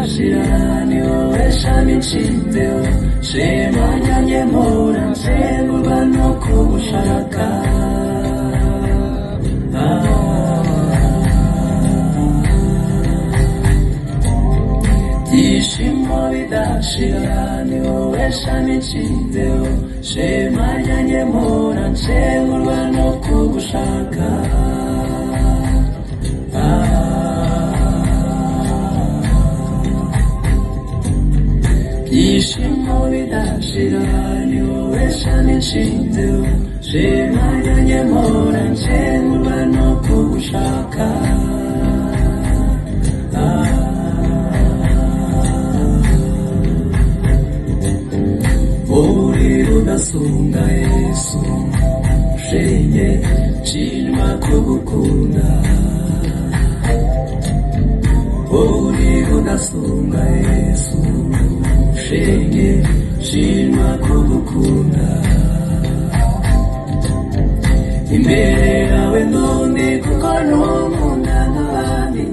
bidashira ni wowe shami nshinzeho shema ryanjye mpora nsengurwa no kugushaka ibyishimo bidashira ni wowe shami nshinzeho shema ryanjye mpora nsengurwa no kugushaka ibyishimo bidashira ni wowe shami nshinzeho shema ryanjye mpora nsengurwa no kugushaka uri rudasunga Yesu shenge nshimwa kugukunda uri rudasunga Yesu shenge nshimwa kugukunda imbere yawe none kuko ntunkunda nk'abandi